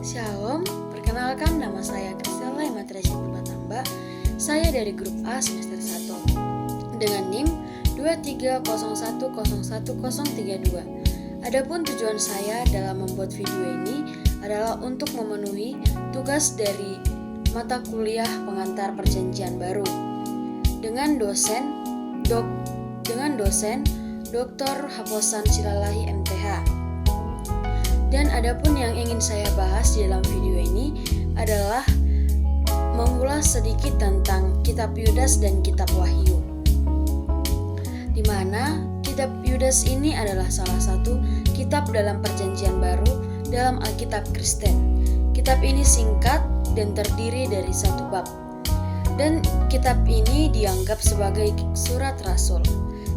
Shalom, perkenalkan nama saya Kristela Imatrasya Purwatamba. Saya dari grup A semester 1 dengan NIM 230101032. Adapun tujuan saya dalam membuat video ini adalah untuk memenuhi tugas dari mata kuliah pengantar perjanjian baru dengan dosen Dr. Haposan Silalahi MTH. Dan adapun yang ingin saya bahas di dalam video ini adalah mengulas sedikit tentang kitab Yudas dan kitab Wahyu, di mana kitab Yudas ini adalah salah satu kitab dalam perjanjian baru dalam Alkitab Kristen. Kitab ini singkat dan terdiri dari satu bab, dan kitab ini dianggap sebagai surat rasul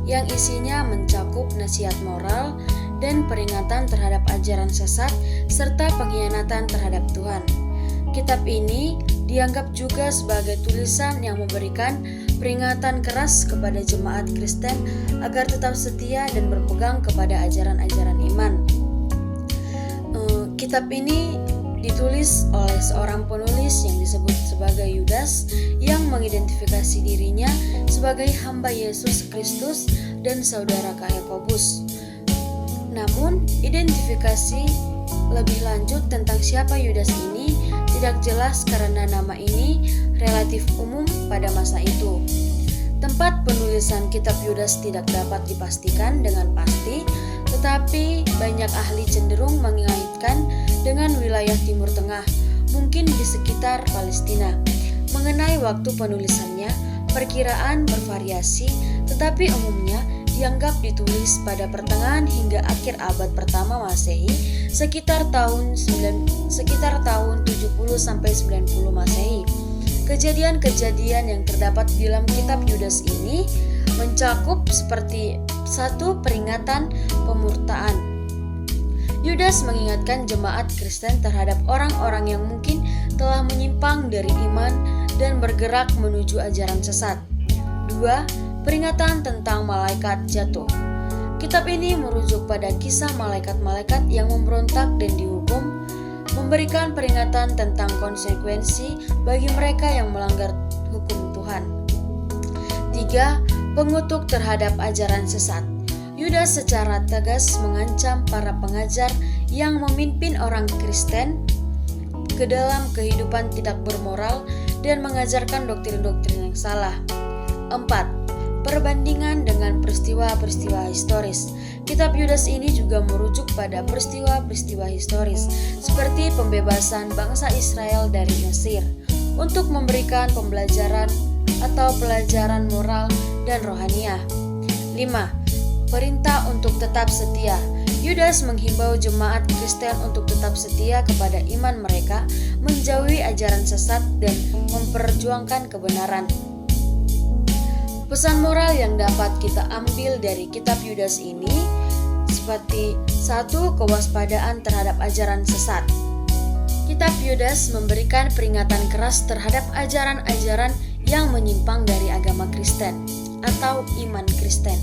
yang isinya mencakup nasihat moral dan peringatan terhadap ajaran sesat serta pengkhianatan terhadap Tuhan. Kitab ini dianggap juga sebagai tulisan yang memberikan peringatan keras kepada jemaat Kristen agar tetap setia dan berpegang kepada ajaran-ajaran iman. Kitab ini ditulis oleh seorang penulis yang disebut sebagai Yudas yang mengidentifikasi dirinya sebagai hamba Yesus Kristus dan saudara Yakobus. Namun, identifikasi lebih lanjut tentang siapa Yudas ini tidak jelas karena nama ini relatif umum pada masa itu. Tempat penulisan kitab Yudas tidak dapat dipastikan dengan pasti, tetapi banyak ahli cenderung mengaitkan dengan wilayah Timur Tengah, mungkin di sekitar Palestina. Mengenai waktu penulisannya, perkiraan bervariasi, tetapi umumnya dianggap ditulis pada pertengahan hingga akhir abad pertama Masehi, sekitar tahun 70 sampai 90 Masehi. Kejadian-kejadian yang terdapat di dalam kitab Yudas ini mencakup seperti satu peringatan pemurtaan. Yudas mengingatkan jemaat Kristen terhadap orang-orang yang mungkin telah menyimpang dari iman dan bergerak menuju ajaran sesat. 2. Peringatan tentang malaikat jatuh. Kitab ini merujuk pada kisah malaikat-malaikat yang memberontak dan dihukum, memberikan peringatan tentang konsekuensi bagi mereka yang melanggar hukum Tuhan. 3. Pengutuk terhadap ajaran sesat. Yudas secara tegas mengancam para pengajar yang memimpin orang Kristen ke dalam kehidupan tidak bermoral dan mengajarkan doktrin-doktrin yang salah. 4. Perbandingan dengan peristiwa-peristiwa historis. Kitab Yudas ini juga merujuk pada peristiwa-peristiwa historis seperti pembebasan bangsa Israel dari Mesir untuk memberikan pembelajaran atau pelajaran moral dan rohaniah. 5. Perintah untuk tetap setia. Yudas menghimbau jemaat Kristen untuk tetap setia kepada iman mereka, menjauhi ajaran sesat dan memperjuangkan kebenaran. Pesan moral yang dapat kita ambil dari kitab Yudas ini seperti 1. Kewaspadaan terhadap ajaran sesat. Kitab Yudas memberikan peringatan keras terhadap ajaran-ajaran yang menyimpang dari agama Kristen atau iman Kristen.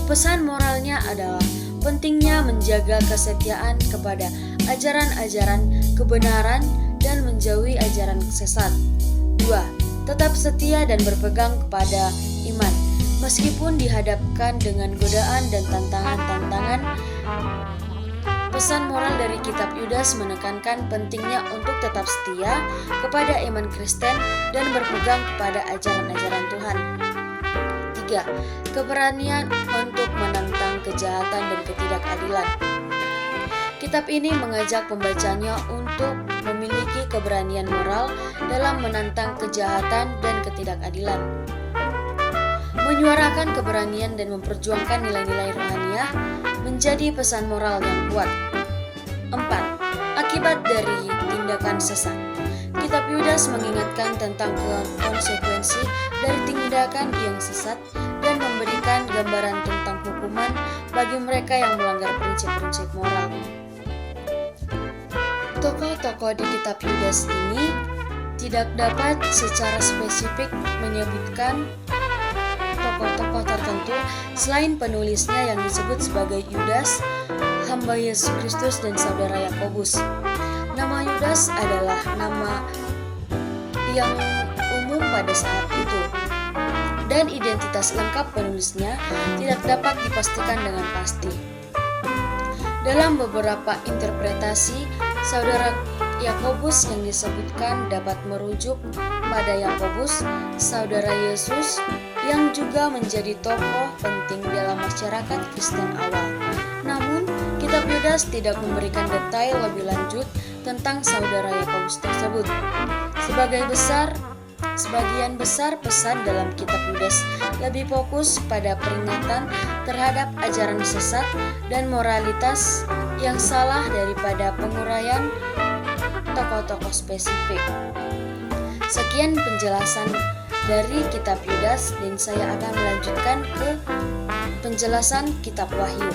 Pesan moralnya adalah pentingnya menjaga kesetiaan kepada ajaran-ajaran kebenaran dan menjauhi ajaran sesat. 2. Tetap setia dan berpegang kepada iman, meskipun dihadapkan dengan godaan dan tantangan-tantangan. Pesan moral dari kitab Yudas menekankan pentingnya untuk tetap setia kepada iman Kristen dan berpegang kepada ajaran-ajaran Tuhan. 3. Keberanian untuk menentang kejahatan dan ketidakadilan. Kitab ini mengajak pembacanya untuk memiliki keberanian moral dalam menantang kejahatan dan ketidakadilan, menyuarakan keberanian dan memperjuangkan nilai-nilai rohaniah menjadi pesan moral yang kuat. 4. Akibat dari tindakan sesat. Kitab Yudas mengingatkan tentang konsekuensi dari tindakan yang sesat dan memberikan gambaran tentang hukuman bagi mereka yang melanggar prinsip-prinsip moral. Tokoh-tokoh di kitab Yudas ini tidak dapat secara spesifik menyebutkan tokoh-tokoh tertentu selain penulisnya yang disebut sebagai Yudas, hamba Yesus Kristus dan saudara Yakobus. Nama Yudas Yudas adalah nama yang umum pada saat itu, dan identitas lengkap penulisnya tidak dapat dipastikan dengan pasti. Dalam beberapa interpretasi, saudara Yakobus yang disebutkan dapat merujuk pada Yakobus, saudara Yesus, yang juga menjadi tokoh penting dalam masyarakat Kristen awal. Namun, kitab Yudas tidak memberikan detail lebih lanjut tentang saudara Yakobus tersebut. Sebagian besar pesan dalam kitab Yudas lebih fokus pada peringatan terhadap ajaran sesat dan moralitas yang salah daripada penguraian tokoh-tokoh spesifik. Sekian penjelasan dari kitab Yudas, dan saya akan melanjutkan ke penjelasan kitab Wahyu.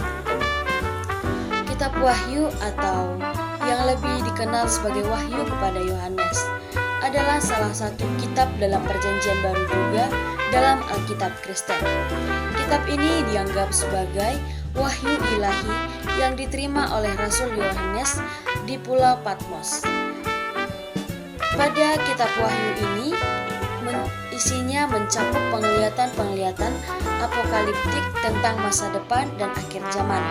Kitab Wahyu, atau yang lebih dikenal sebagai Wahyu kepada Yohanes, adalah salah satu kitab dalam Perjanjian Baru juga dalam Alkitab Kristen. Kitab ini dianggap sebagai wahyu ilahi yang diterima oleh Rasul Yohanes di Pulau Patmos. Pada kitab Wahyu ini isinya mencakup penglihatan-penglihatan apokaliptik tentang masa depan dan akhir zaman.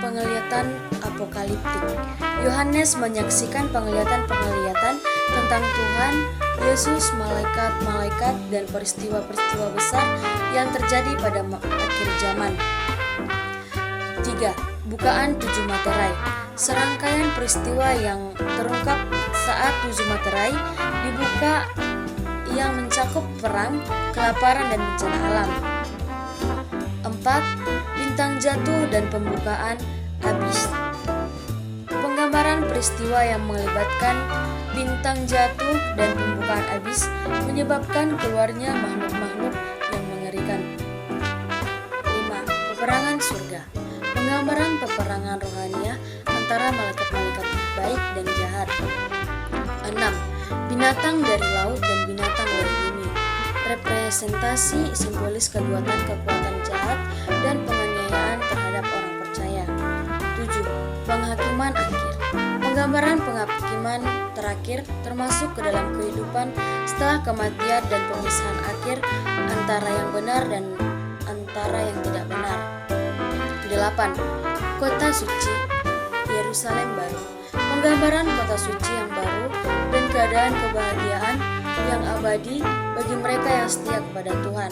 Penglihatan apokaliptik. Yohanes menyaksikan penglihatan-penglihatan tentang Tuhan, Yesus, malaikat-malaikat, dan peristiwa-peristiwa besar yang terjadi pada akhir zaman. 3. Bukaan 7 materai. Serangkaian peristiwa yang terungkap saat 7 materai dibuka yang mencakup perang, kelaparan, dan bencana alam. 4. Bintang jatuh dan pembukaan abis. Penggambaran peristiwa yang melibatkan bintang jatuh dan pembukaan abis menyebabkan keluarnya makhluk-makhluk yang mengerikan. 5. Peperangan surga. Penggambaran peperangan rohania antara malaikat-malaikat baik dan jahat. 6. Binatang dari laut dan binatang dari bumi. Representasi simbolis kekuatan jahat dan penganiayaan terhadap orang percaya. 7. Penghakiman akhir. Penggambaran penghakiman terakhir termasuk ke dalam kehidupan setelah kematian dan pemisahan akhir antara yang benar dan antara yang tidak benar. 8. Kota suci Yerusalem baru. Penggambaran kota suci yang baru dan keadaan kebahagiaan yang abadi bagi mereka yang setia kepada Tuhan.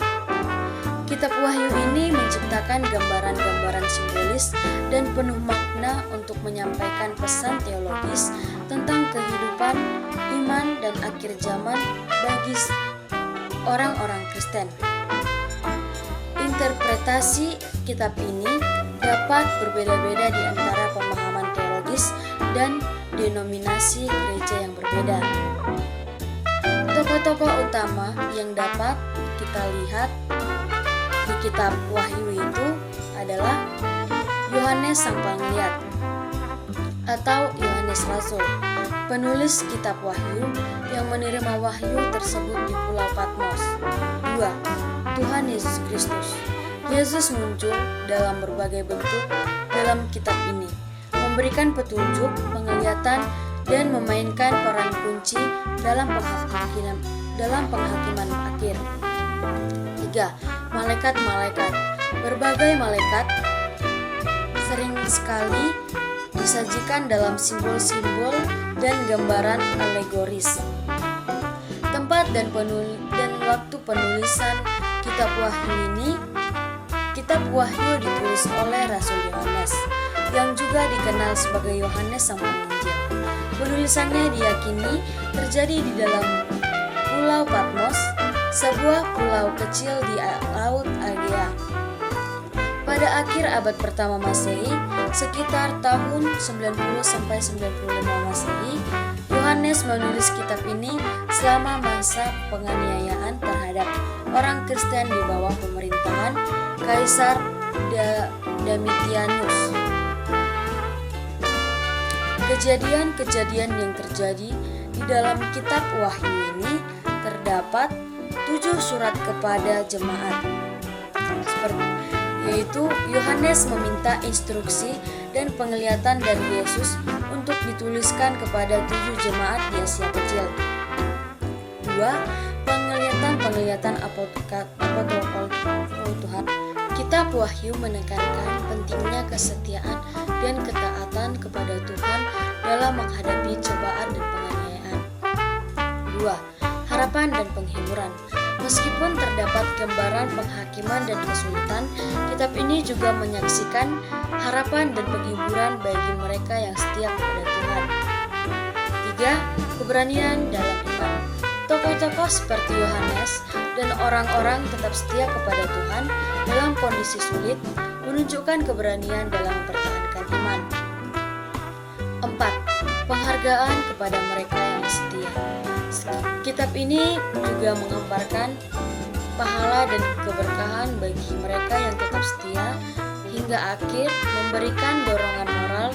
Kitab Wahyu ini menciptakan gambaran-gambaran simbolis dan penuh makna untuk menyampaikan pesan teologis tentang kehidupan, iman, dan akhir zaman bagi orang-orang Kristen. Interpretasi kitab ini dapat berbeda-beda di antara pemahaman teologis dan denominasi gereja yang berbeda. Tokoh-tokoh utama yang dapat kita lihat di kitab Wahyu itu adalah Yohanes Sang Penglihat atau Yohanes Rasul, penulis kitab Wahyu yang menerima wahyu tersebut di Pulau Patmos. 2. Tuhan Yesus Kristus. Yesus muncul dalam berbagai bentuk dalam kitab ini, memberikan petunjuk, penglihatan, dan memainkan peran kunci dalam penghakiman akhir. 3. Malaikat-malaikat. Berbagai malaikat sering sekali disajikan dalam simbol-simbol dan gambaran alegoris. Tempat dan waktu penulisan kitab Wahyu ini. Kitab Wahyu ditulis oleh Rasul Yohanes, yang juga dikenal sebagai Yohanes Sang Penginjil. Penulisannya diyakini terjadi di dalam Pulau Patmos, sebuah pulau kecil di Laut Egea. Pada akhir abad pertama Masehi, sekitar tahun 90-95 Masehi, Yohanes menulis kitab ini selama masa penganiayaan terhadap orang Kristen di bawah pemerintahan Kaisar Domitianus. Kejadian-kejadian yang terjadi di dalam kitab Wahyu ini terdapat 7 surat kepada jemaat, yaitu Yohanes meminta instruksi dan penglihatan dari Yesus untuk dituliskan kepada 7 jemaat di Asia Kecil. 2. Penglihatan apokal Tuhan. Kitab Wahyu menekankan pentingnya kesetiaan dan ketaatan kepada Tuhan dalam menghadapi cobaan dan penganiayaan. 2. Harapan dan penghiburan. Meskipun terdapat gambaran penghakiman dan kesulitan, kitab ini juga menyaksikan harapan dan penghiburan bagi mereka yang setia kepada Tuhan. 3. Keberanian dalam iman. Tokoh-tokoh seperti Yohanes dan orang-orang tetap setia kepada Tuhan dalam kondisi sulit, menunjukkan keberanian dalam mempertahankan iman. 4. Penghargaan kepada mereka yang setia. Kitab ini juga menggambarkan pahala dan keberkahan bagi mereka yang tetap setia hingga akhir, memberikan dorongan moral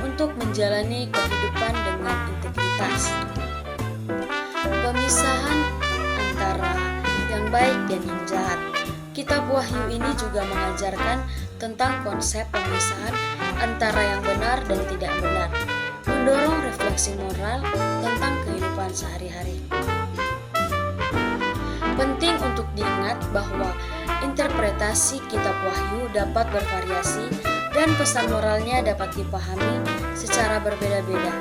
untuk menjalani kehidupan dengan integritas. Pemisahan antara yang baik dan yang jahat. Kitab Wahyu ini juga mengajarkan tentang konsep pemisahan antara yang benar dan tidak benar, mendorong refleksi moral tentang kehidupan sehari-hari. Penting untuk diingat bahwa interpretasi kitab Wahyu dapat bervariasi dan pesan moralnya dapat dipahami secara berbeda-beda,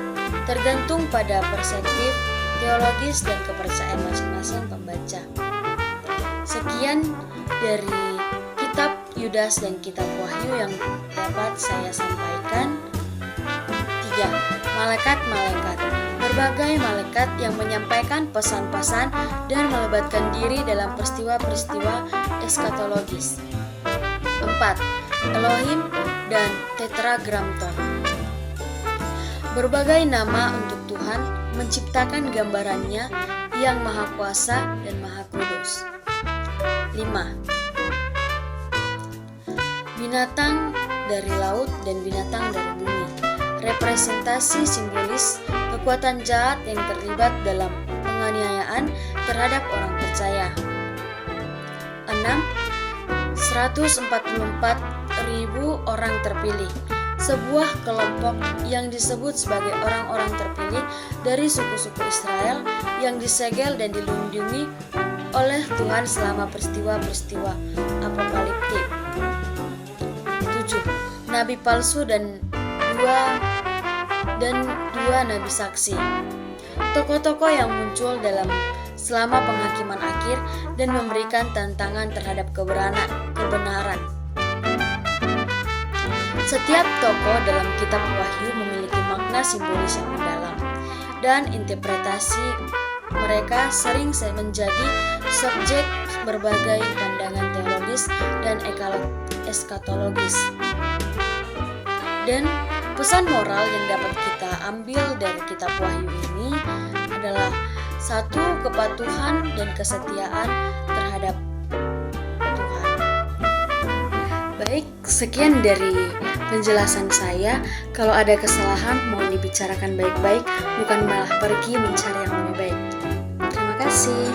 tergantung pada perspektif teologis dan kepercayaan masing-masing pembaca. Sekian dari kitab Yudas dan kitab Wahyu yang dapat saya sampaikan. 3. Malaikat-malaikat. Berbagai malaikat yang menyampaikan pesan-pesan dan melibatkan diri dalam peristiwa-peristiwa eskatologis. 4. Elohim dan Tetragrammaton. Berbagai nama untuk Tuhan menciptakan gambarannya yang maha kuasa dan maha kudus. 5. Binatang dari laut dan binatang dari bumi. Representasi simbolis kekuatan jahat yang terlibat dalam penganiayaan terhadap orang percaya. 6. 144.000 orang terpilih. Sebuah kelompok yang disebut sebagai orang-orang terpilih dari suku-suku Israel yang disegel dan dilindungi oleh Tuhan selama peristiwa-peristiwa apokaliptik. 7. Nabi palsu dan dua nabi saksi. Tokoh-tokoh yang muncul selama penghakiman akhir dan memberikan tantangan terhadap kebenaran. Setiap tokoh dalam kitab Wahyu memiliki makna simbolis yang mendalam, dan interpretasi mereka sering menjadi subjek berbagai pandangan teologis dan eskatologis. Dan pesan moral yang dapat kita ambil dari kitab Wahyu ini adalah 1. Kepatuhan dan kesetiaan terhadap Tuhan. Baik, sekian dari penjelasan saya. Kalau ada kesalahan mohon dibicarakan baik-baik, bukan malah pergi mencari yang lebih baik. Terima kasih.